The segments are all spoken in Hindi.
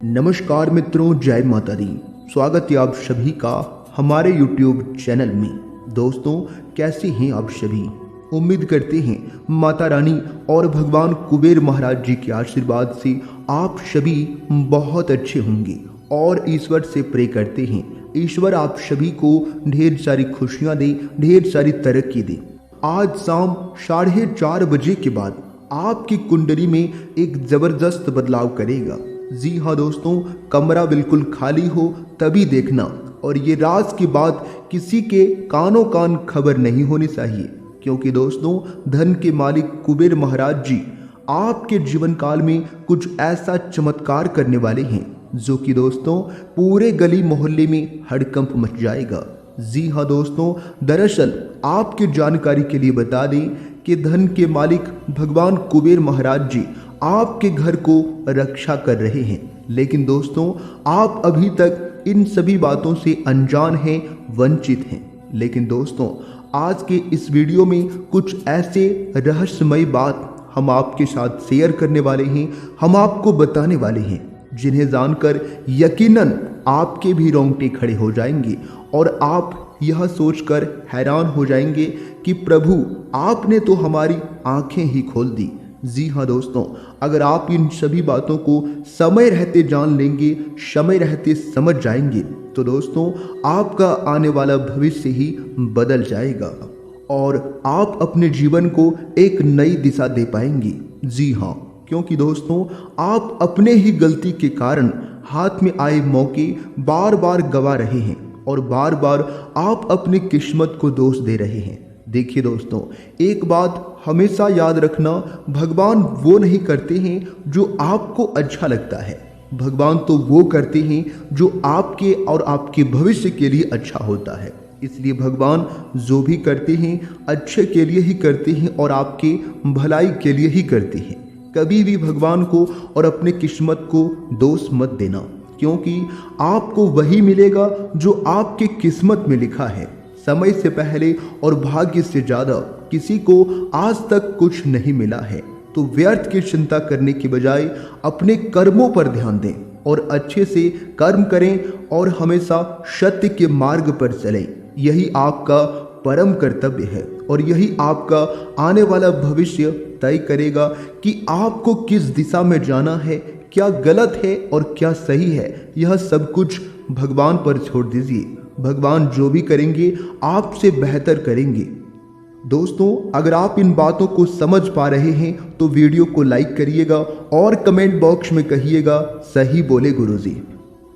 नमस्कार मित्रों, जय माता दी। स्वागत है आप सभी का हमारे YouTube चैनल में। दोस्तों, कैसे हैं आप सभी? उम्मीद करते हैं माता रानी और भगवान कुबेर महाराज जी के आशीर्वाद से आप सभी बहुत अच्छे होंगे और ईश्वर से प्रे करते हैं ईश्वर आप सभी को ढेर सारी खुशियां दे, ढेर सारी तरक्की दे। आज शाम 4:30 बजे के बाद आपकी कुंडली में एक जबरदस्त बदलाव करेगा। जी हाँ दोस्तों, कमरा बिल्कुल खाली हो तभी देखना, और ये राज की बात किसी के कानों कान खबर नहीं होनी चाहिए, क्योंकि दोस्तों धन के मालिक कुबेर महाराज जी आपके जीवन काल में कुछ ऐसा चमत्कार करने वाले हैं जो कि दोस्तों पूरे गली मोहल्ले में हड़कंप मच जाएगा। जी हाँ दोस्तों, दरअसल आपकी जानकारी के लिए बता दें कि धन के मालिक भगवान कुबेर महाराज जी आपके घर को रक्षा कर रहे हैं, लेकिन दोस्तों आप अभी तक इन सभी बातों से अनजान हैं, वंचित हैं। लेकिन दोस्तों आज के इस वीडियो में कुछ ऐसे रहस्यमय बात हम आपके साथ शेयर करने वाले हैं, हम आपको बताने वाले हैं, जिन्हें जानकर यकीनन आपके भी रोंगटे खड़े हो जाएंगे और आप यह सोचकर हैरान हो जाएंगे कि प्रभु आपने तो हमारी आंखें ही खोल दी। जी हाँ दोस्तों, अगर आप इन सभी बातों को समय रहते जान लेंगे, समय रहते समझ जाएंगे, तो दोस्तों आपका आने वाला भविष्य ही बदल जाएगा और आप अपने जीवन को एक नई दिशा दे पाएंगे। जी हाँ, क्योंकि दोस्तों आप अपने ही गलती के कारण हाथ में आए मौके बार बार गवा रहे हैं और बार बार आप अपनी किस्मत को दोष दे रहे हैं। देखिए दोस्तों, एक बात हमेशा याद रखना, भगवान वो नहीं करते हैं जो आपको अच्छा लगता है, भगवान तो वो करते हैं जो आपके और आपके भविष्य के लिए अच्छा होता है। इसलिए भगवान जो भी करते हैं अच्छे के लिए ही करते हैं और आपके भलाई के लिए ही करते हैं। कभी भी भगवान को और अपने किस्मत को दोष मत देना, क्योंकि आपको वही मिलेगा जो आपके किस्मत में लिखा है। समय से पहले और भाग्य से ज्यादा किसी को आज तक कुछ नहीं मिला है, तो व्यर्थ की चिंता करने के बजाय अपने कर्मों पर ध्यान दें और अच्छे से कर्म करें और हमेशा सत्य के मार्ग पर चलें। यही आपका परम कर्तव्य है और यही आपका आने वाला भविष्य तय करेगा कि आपको किस दिशा में जाना है, क्या गलत है और क्या सही है। यह सब कुछ भगवान पर छोड़ दीजिए, भगवान जो भी करेंगे आपसे बेहतर करेंगे। दोस्तों, अगर आप इन बातों को समझ पा रहे हैं तो वीडियो को लाइक करिएगा और कमेंट बॉक्स में कहिएगा सही बोले गुरुजी।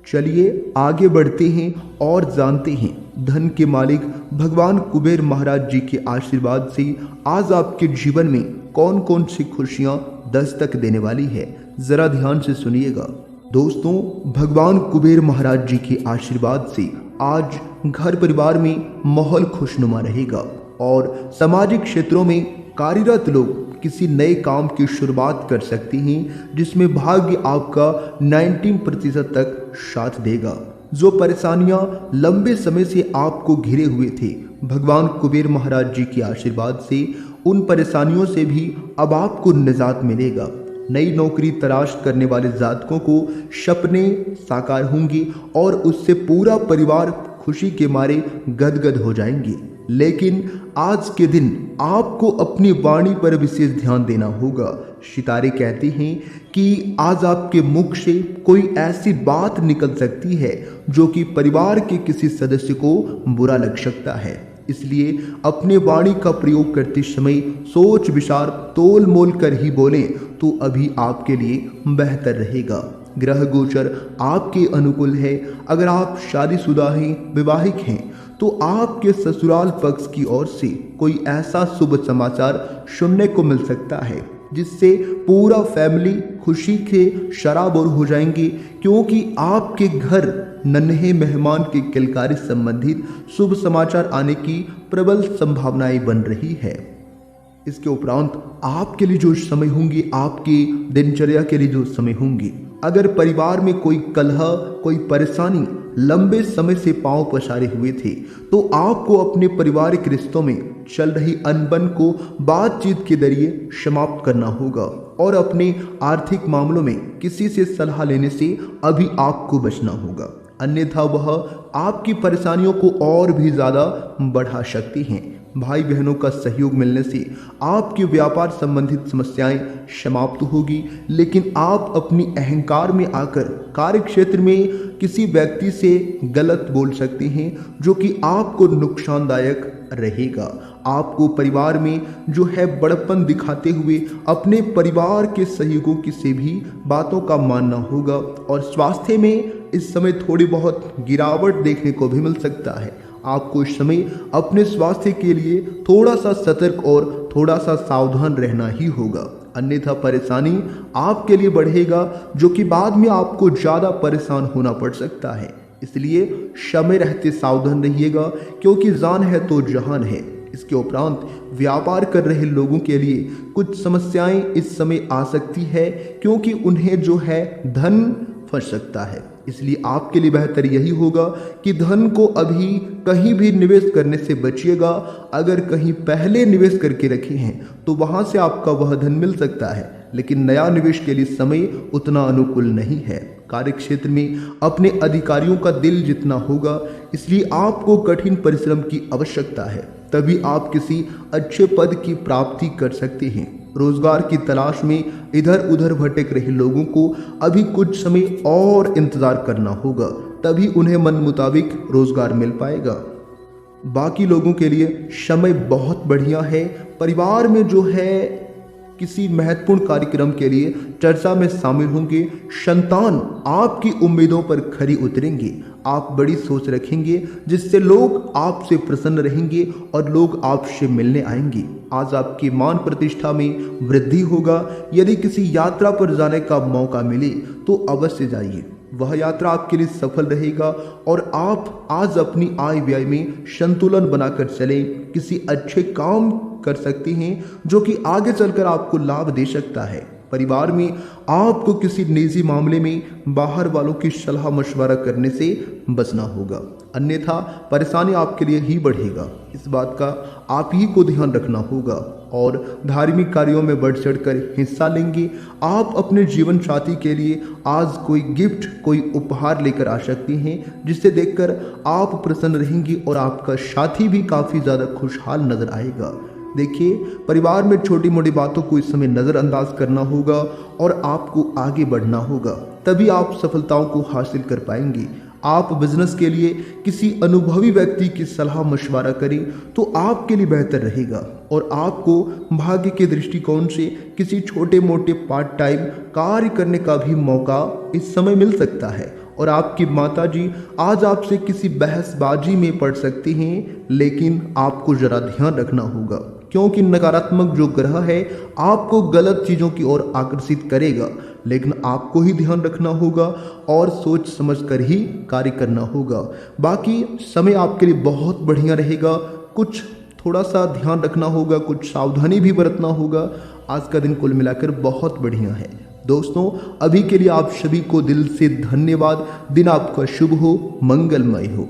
चलिए आगे बढ़ते हैं और जानते हैं धन के मालिक भगवान कुबेर महाराज जी के आशीर्वाद से आज आपके जीवन में कौन कौन सी खुशियां दस्तक देने वाली है। जरा ध्यान से सुनिएगा। दोस्तों, भगवान कुबेर महाराज जी के आशीर्वाद से आज घर परिवार में माहौल खुशनुमा रहेगा और सामाजिक क्षेत्रों में कार्यरत लोग किसी नए काम की शुरुआत कर सकते हैं, जिसमें भाग्य आपका 90% तक साथ देगा। जो परेशानियां लंबे समय से आपको घिरे हुए थे, भगवान कुबेर महाराज जी के आशीर्वाद से उन परेशानियों से भी अब आपको निजात मिलेगा। नई नौकरी तलाश करने वाले जातकों को सपने साकार होंगे और उससे पूरा परिवार खुशी के मारे गदगद हो जाएंगे। लेकिन आज के दिन आपको अपनी वाणी पर विशेष ध्यान देना होगा। सितारे कहते हैं कि आज आपके मुख से कोई ऐसी बात निकल सकती है जो कि परिवार के किसी सदस्य को बुरा लग सकता है। इसलिए अपने वाणी का प्रयोग करते समय सोच विचार तोल मोल कर ही बोलें तो अभी आपके लिए बेहतर रहेगा। ग्रह गोचर आपके अनुकूल है। अगर आप शादीशुदा हैं, विवाहिक हैं, तो आपके ससुराल पक्ष की ओर से कोई ऐसा शुभ समाचार सुनने को मिल सकता है जिससे पूरा फैमिली खुशी के शराबोर हो जाएंगे, क्योंकि आपके घर नन्हे मेहमान के किलकारी संबंधित शुभ समाचार आने की प्रबल संभावनाएं बन रही है। इसके उपरांत आपके लिए जो समय होंगे, आपकी दिनचर्या के लिए जो समय होंगे, अगर परिवार में कोई कलह, कोई परेशानी लंबे समय से पांव पसारे हुए थे, तो आपको अपने पारिवारिक रिश्तों में चल रही अनबन को बातचीत के जरिए समाप्त करना होगा और अपने आर्थिक मामलों में किसी से सलाह लेने से अभी आपको बचना होगा, अन्यथा वह आपकी परेशानियों को और भी ज़्यादा बढ़ा सकती हैं। भाई बहनों का सहयोग मिलने से आपके व्यापार संबंधित समस्याएं समाप्त होगी, लेकिन आप अपनी अहंकार में आकर कार्य क्षेत्र में किसी व्यक्ति से गलत बोल सकते हैं, जो कि आपको नुकसानदायक रहेगा। आपको परिवार में जो है बड़प्पन दिखाते हुए अपने परिवार के सहयोगों की से भी बातों का मानना होगा, और स्वास्थ्य में इस समय थोड़ी बहुत गिरावट देखने को भी मिल सकता है। आपको इस समय अपने स्वास्थ्य के लिए थोड़ा सा सतर्क और थोड़ा सा सावधान रहना ही होगा, अन्यथा परेशानी आपके लिए बढ़ेगा, जो कि बाद में आपको ज़्यादा परेशान होना पड़ सकता है। इसलिए समय रहते सावधान रहिएगा, क्योंकि जान है तो जहान है। इसके उपरांत व्यापार कर रहे लोगों के लिए कुछ समस्याएं इस समय आ सकती है, क्योंकि उन्हें जो है धन फंस सकता है। इसलिए आपके लिए बेहतर यही होगा कि धन को अभी कहीं भी निवेश करने से बचिएगा। अगर कहीं पहले निवेश करके रखे हैं तो वहां से आपका वह धन मिल सकता है, लेकिन नया निवेश के लिए समय उतना अनुकूल नहीं है। कार्य क्षेत्र में अपने अधिकारियों का दिल जीतना होगा, इसलिए आपको कठिन परिश्रम की आवश्यकता है, तभी आप किसी अच्छे पद की प्राप्ति कर सकते हैं। रोजगार की तलाश में इधर उधर भटक रहे लोगों को अभी कुछ समय और इंतजार करना होगा, तभी उन्हें मन मुताबिक रोजगार मिल पाएगा। बाकी लोगों के लिए समय बहुत बढ़िया है। परिवार में जो है किसी महत्वपूर्ण कार्यक्रम के लिए चर्चा में शामिल होंगे। संतान आपकी उम्मीदों पर खरी उतरेंगे। आप बड़ी सोच रखेंगे, जिससे लोग आपसे प्रसन्न रहेंगे और लोग आपसे मिलने आएंगे। आज आपकी मान प्रतिष्ठा में वृद्धि होगा। यदि किसी यात्रा पर जाने का मौका मिले तो अवश्य जाइए, वह यात्रा आपके लिए सफल रहेगा और आप आज अपनी आय व्यय में संतुलन बनाकर चलें। किसी अच्छे काम कर सकते हैं जो कि आगे चलकर आपको लाभ दे सकता है। परिवार में आपको किसी निजी मामले में बाहर वालों की सलाह मशवरा करने से बचना होगा, अन्यथा परेशानी आपके लिए ही बढ़ेगा। इस बात का आप ही को ध्यान रखना होगा और धार्मिक कार्यों में बढ़ चढ़कर हिस्सा लेंगे। आप अपने जीवन साथी के लिए आज कोई गिफ्ट, कोई उपहार लेकर आ सकते हैं, जिसे देखकर आप प्रसन्न रहेंगे और आपका साथी भी काफ़ी ज़्यादा खुशहाल नजर आएगा। देखिए, परिवार में छोटी मोटी बातों को इस समय नज़रअंदाज करना होगा और आपको आगे बढ़ना होगा, तभी आप सफलताओं को हासिल कर पाएंगे। आप बिजनेस के लिए किसी अनुभवी व्यक्ति की सलाह मशवरा करें तो आपके लिए बेहतर रहेगा और आपको भाग्य के दृष्टिकोण से किसी छोटे मोटे पार्ट टाइम कार्य करने का भी मौका इस समय मिल सकता है। और आपकी माताजी आज आपसे किसी बहसबाजी में पड़ सकती हैं, लेकिन आपको जरा ध्यान रखना होगा, क्योंकि नकारात्मक जो ग्रह है आपको गलत चीज़ों की ओर आकर्षित करेगा, लेकिन आपको ही ध्यान रखना होगा और सोच समझ कर ही कार्य करना होगा। बाकी समय आपके लिए बहुत बढ़िया रहेगा। कुछ थोड़ा सा ध्यान रखना होगा, कुछ सावधानी भी बरतना होगा। आज का दिन कुल मिलाकर बहुत बढ़िया है। दोस्तों, अभी के लिए आप सभी को दिल से धन्यवाद। दिन आपका शुभ हो, मंगलमय हो।